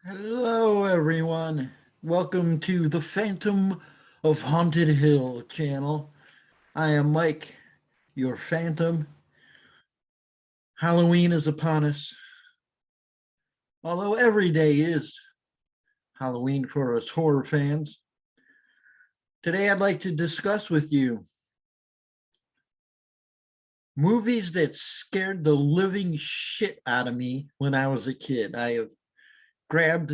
Hello, everyone. Welcome to the Phantom of Haunted Hill channel. I am Mike, your Phantom. Halloween is upon us, although every day is Halloween for us horror fans. Today, I'd like to discuss with you movies that scared the living shit out of me when I was a kid. I have grabbed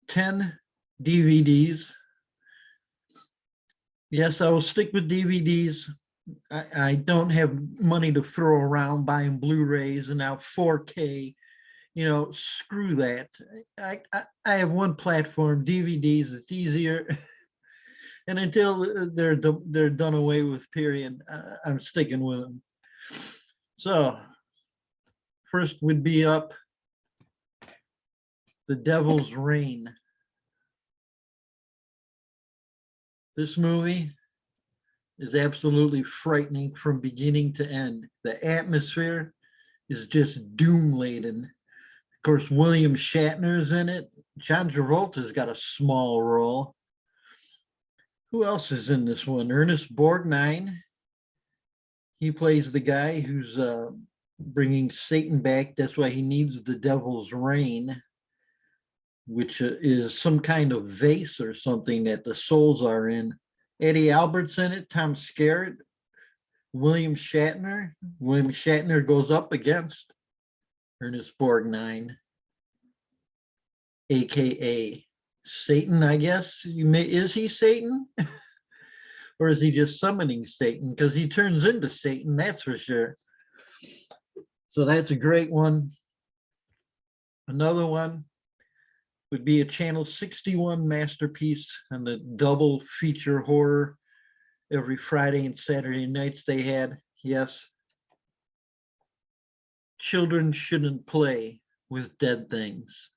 10 DVDs. Yes, I will stick with DVDs. I don't have money to throw around buying Blu-rays and now 4K. Screw that. I have one platform, DVDs. It's easier, and until they're done away with, period, I'm sticking with them. So first would be up The Devil's Reign. This movie is absolutely frightening from beginning to end. The atmosphere is just doom laden. Of course, William Shatner's in it. John Travolta's got a small role. Who else is in this one? Ernest Borgnine. He plays the guy who's bringing Satan back. That's why he needs the devil's reign, which is some kind of vase or something that the souls are in. Eddie Albert's in it. Tom Skerritt. William Shatner. William Shatner goes up against Ernest Borgnine, aka Satan, I guess. Is he Satan? Or is he just summoning Satan? Because he turns into Satan, that's for sure. So that's a great one. Another one would be a Channel 61 masterpiece and the double feature horror every Friday and Saturday nights they had. Yes. Children Shouldn't Play with Dead Things.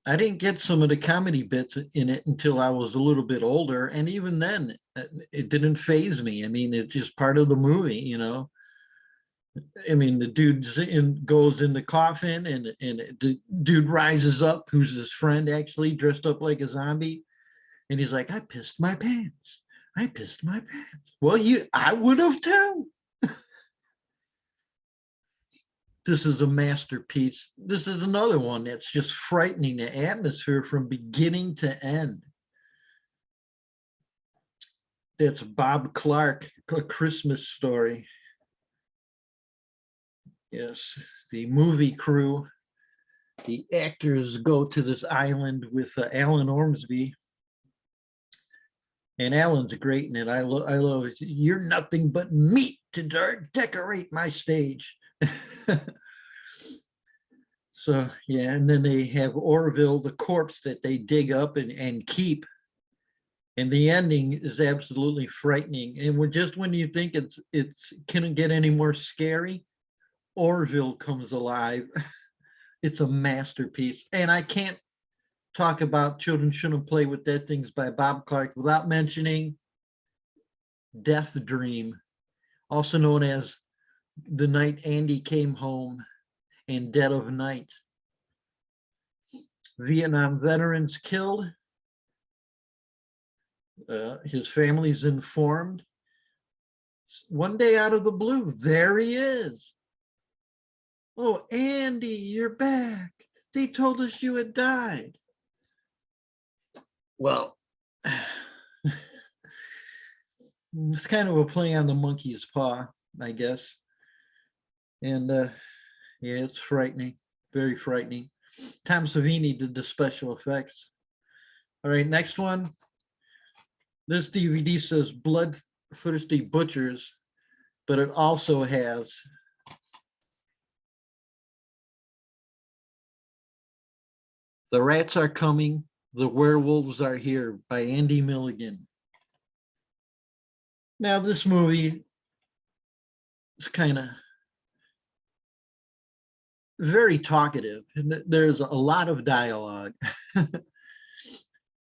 I didn't get some of the comedy bits in it until I was a little bit older. And even then, it didn't faze me. I mean, it's just part of the movie. I mean, the dude goes in the coffin and the dude rises up, who's his friend actually, dressed up like a zombie. And he's like, I pissed my pants. I pissed my pants. Well, I would have too. This is a masterpiece. This is another one that's just frightening, the atmosphere from beginning to end. That's Bob Clark, A Christmas Story. Yes, the movie crew, the actors go to this island with Alan Ormsby. And Alan's great in it. I love it. You're nothing but meat to decorate my stage. So, yeah, and then they have Orville, the corpse that they dig up and keep. And the ending is absolutely frightening. And when you think it's couldn't get any more scary, Orville comes alive. It's a masterpiece. And I can't talk about Children Shouldn't Play with Dead Things by Bob Clark without mentioning Death Dream, also known as The Night Andy Came Home and Dead of Night. Vietnam veterans killed. His family's informed. One day out of the blue, there he is. Oh, Andy, you're back. They told us you had died. Well, it's kind of a play on the monkey's paw, I guess. And yeah, it's frightening, very frightening. Tom Savini did the special effects. All right, next one. This DVD says Bloodthirsty Butchers, but it also has The Rats Are Coming, The Werewolves Are Here by Andy Milligan. Now, this movie is kind of very talkative. There's a lot of dialogue.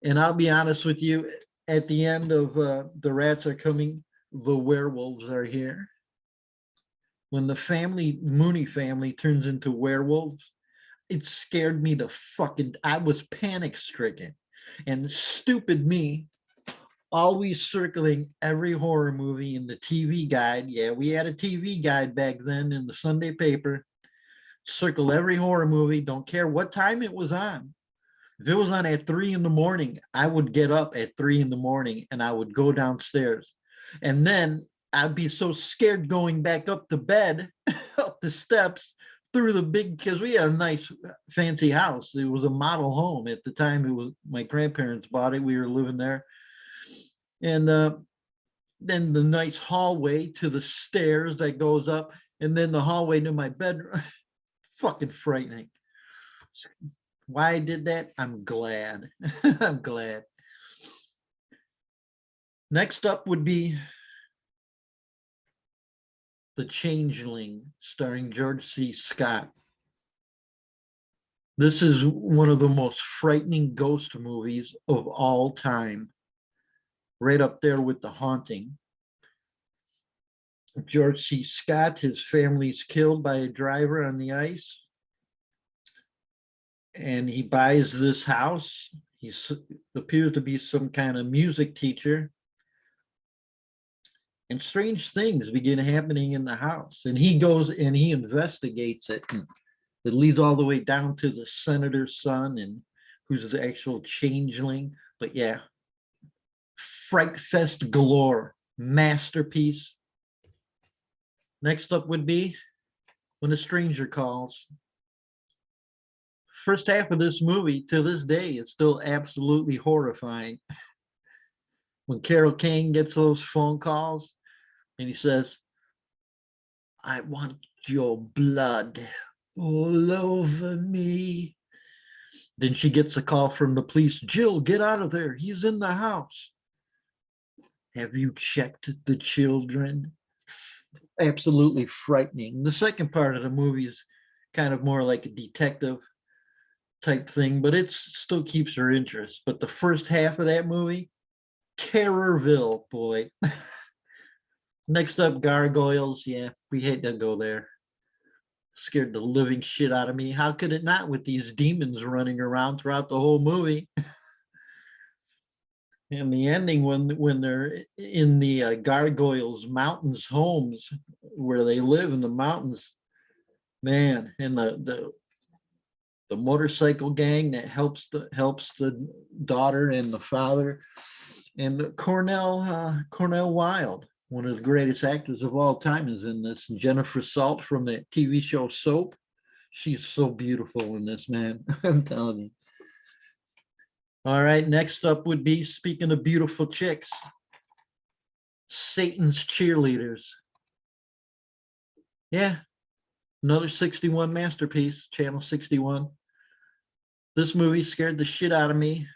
And I'll be honest with you, at the end of The Rats Are Coming, The Werewolves Are Here, when the Mooney family turns into werewolves, it scared me to fucking, I was panic stricken. And stupid me, always circling every horror movie in the TV guide. Yeah, we had a TV guide back then in the Sunday paper. Circle every horror movie, don't care what time it was on. If it was on at 3 a.m, I would get up at 3 a.m and I would go downstairs. And then I'd be so scared going back up to bed, up the steps, through the big, because we had a nice fancy house. It was a model home at the time. It was my grandparents bought it. We were living there. And then the nice hallway to the stairs that goes up, and then the hallway to my bedroom. Fucking frightening. Why I did that, I'm glad. I'm glad. Next up would be The Changeling, starring George C. Scott. This is one of the most frightening ghost movies of all time. Right up there with The Haunting. George C. Scott, his family's killed by a driver on the ice. And he buys this house. He appears to be some kind of music teacher. And strange things begin happening in the house. And he goes and he investigates it. And it leads all the way down to the senator's son, and who's the actual changeling. But yeah, fright fest galore, masterpiece. Next up would be When a Stranger Calls. First half of this movie to this day is still absolutely horrifying. When Carol Kane gets those phone calls and he says, I want your blood all over me. Then she gets a call from the police. Jill, get out of there. He's in the house. Have you checked the children? Absolutely frightening. The second part of the movie is kind of more like a detective type thing, but it still keeps her interest. But the first half of that movie, Terrorville, boy. Next up, Gargoyles. Yeah, we hate to go there. Scared the living shit out of me. How could it not, with these demons running around throughout the whole movie? And the ending, when they're in the Gargoyles Mountains homes where they live in the mountains, man, and the motorcycle gang that helps the daughter and the father, and Cornell Wilde, one of the greatest actors of all time, is in this. And Jennifer Salt from that TV show Soap, she's so beautiful in this, man. I'm telling you. All right, next up would be, speaking of beautiful chicks, Satan's Cheerleaders. Yeah, another 61 masterpiece, Channel 61. This movie scared the shit out of me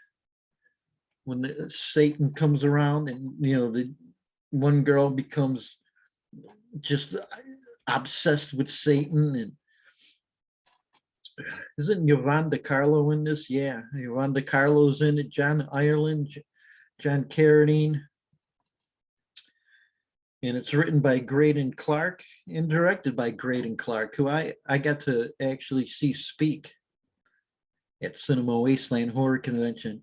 when Satan comes around, and the one girl becomes just obsessed with Satan. And isn't Yvonne DiCarlo in this? Yeah, Yvonne DiCarlo's in it. John Ireland, John Carradine. And it's written by Graydon Clark and directed by Graydon Clark, who I got to actually see speak at Cinema Wasteland Horror Convention.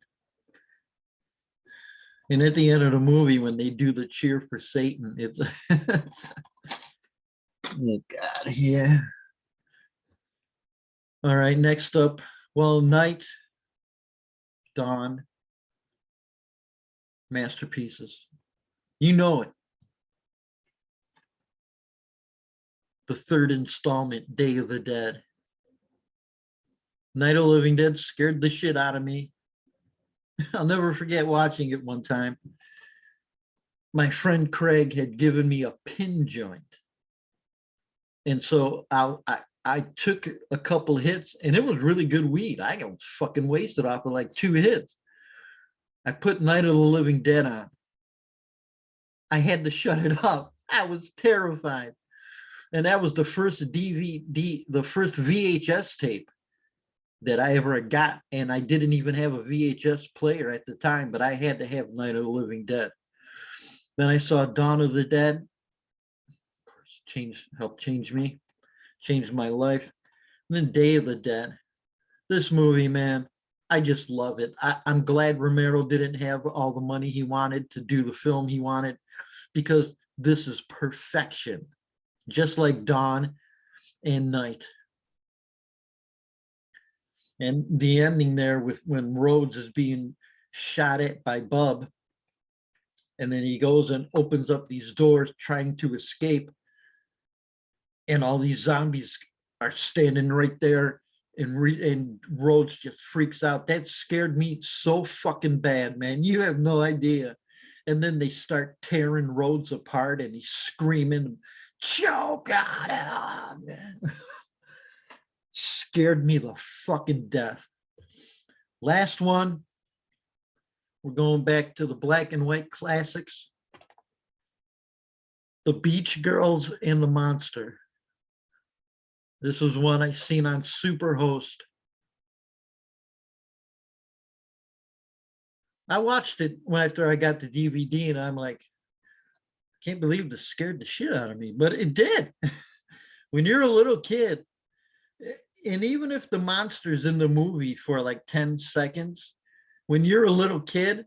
And at the end of the movie, when they do the cheer for Satan, it's oh God, yeah. All right, next up, well, Night, Dawn, masterpieces. You know it. The third installment, Day of the Dead. Night of the Living Dead scared the shit out of me. I'll never forget watching it one time. My friend Craig had given me a pin joint. And so I took a couple hits, and it was really good weed. I got fucking wasted off of like 2 hits. I put Night of the Living Dead on. I had to shut it off. I was terrified. And that was the first DVD, the first VHS tape that I ever got. And I didn't even have a VHS player at the time, but I had to have Night of the Living Dead. Then I saw Dawn of the Dead. Of course, helped change me, changed my life. And then Day of the Dead. This movie, man, I just love it. I'm glad Romero didn't have all the money he wanted to do the film he wanted, because this is perfection, just like Dawn and Night. And the ending there with when Rhodes is being shot at by Bub, and then he goes and opens up these doors trying to escape, and all these zombies are standing right there, and Rhodes just freaks out. That scared me so fucking bad, man. You have no idea. And then they start tearing Rhodes apart, and he's screaming, "Choke on him!" Scared me the fucking death. Last one, we're going back to the black and white classics. The Beach Girls and the Monster. This was one I seen on Superhost. I watched it after I got the DVD, and I'm like, can't believe this scared the shit out of me, but it did. When you're a little kid, and even if the monster's in the movie for like 10 seconds, when you're a little kid,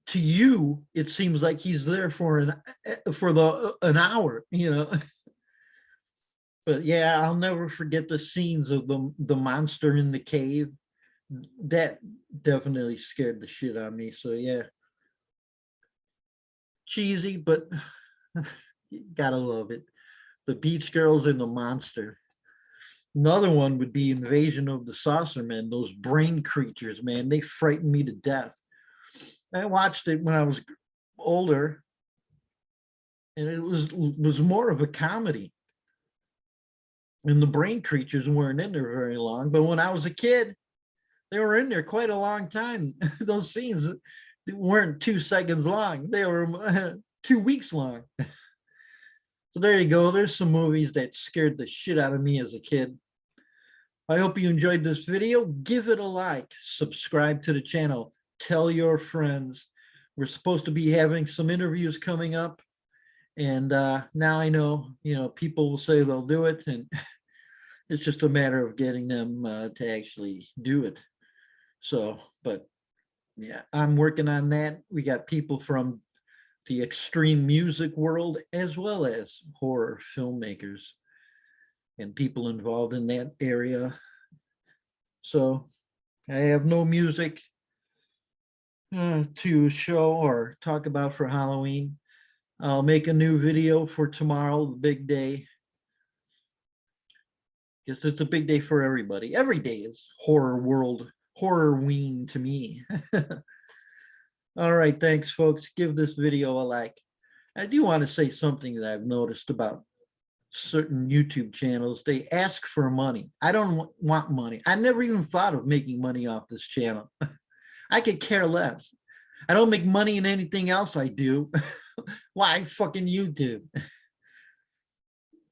to you, it seems like he's there for an hour, you know. But yeah, I'll never forget the scenes of the monster in the cave. That definitely scared the shit out of me. So yeah, cheesy, but you gotta love it. The Beach Girls and the Monster. Another one would be Invasion of the Saucermen. Those brain creatures, man, they frightened me to death. I watched it when I was older, and it was more of a comedy. And the brain creatures weren't in there very long, but when I was a kid, they were in there quite a long time. Those scenes weren't 2 seconds long; they were 2 weeks long. So there you go. There's some movies that scared the shit out of me as a kid. I hope you enjoyed this video. Give it a like, subscribe to the channel, tell your friends. We're supposed to be having some interviews coming up. And now I know, people will say they'll do it, and it's just a matter of getting them to actually do it. So, but yeah, I'm working on that. We got people from the extreme music world, as well as horror filmmakers and people involved in that area. So I have no music to show or talk about for Halloween. I'll make a new video for tomorrow, the big day. Because it's a big day for everybody. Every day is horrorween to me. All right, thanks, folks. Give this video a like. I do want to say something that I've noticed about certain YouTube channels. They ask for money. I don't want money. I never even thought of making money off this channel. I could care less. I don't make money in anything else I do. Why fucking YouTube?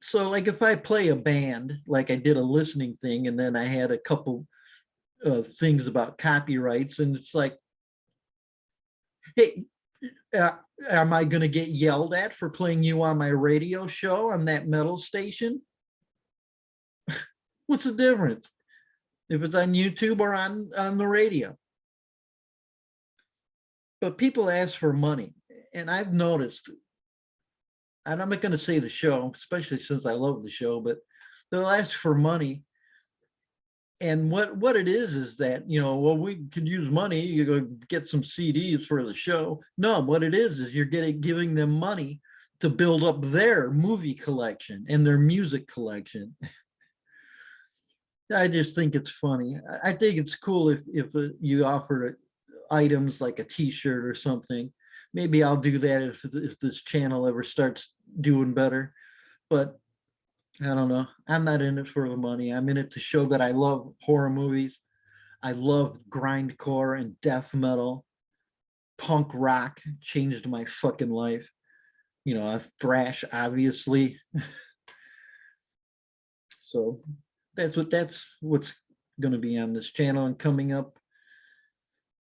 So like if I play a band, like I did a listening thing, and then I had a couple things about copyrights, and it's like, hey, am I going to get yelled at for playing you on my radio show on that metal station? What's the difference if it's on YouTube or on the radio? But people ask for money, and I've noticed, and I'm not going to say the show, especially since I love the show, but they'll ask for money. And what it is that, well, we could use money, you go get some CDs for the show. No, what it is you're giving them money to build up their movie collection and their music collection. I just think it's funny. I think it's cool if you offer items like a t-shirt or something. Maybe I'll do that if this channel ever starts doing better. But I don't know. I'm not in it for the money. I'm in it to show that I love horror movies. I love grindcore and death metal. Punk rock changed my fucking life. Thrash, obviously. So that's what's going to be on this channel and coming up.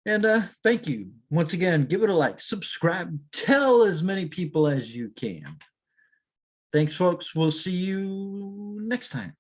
And thank you once again. Give it a like, subscribe, tell as many people as you can. Thanks, folks. We'll see you next time.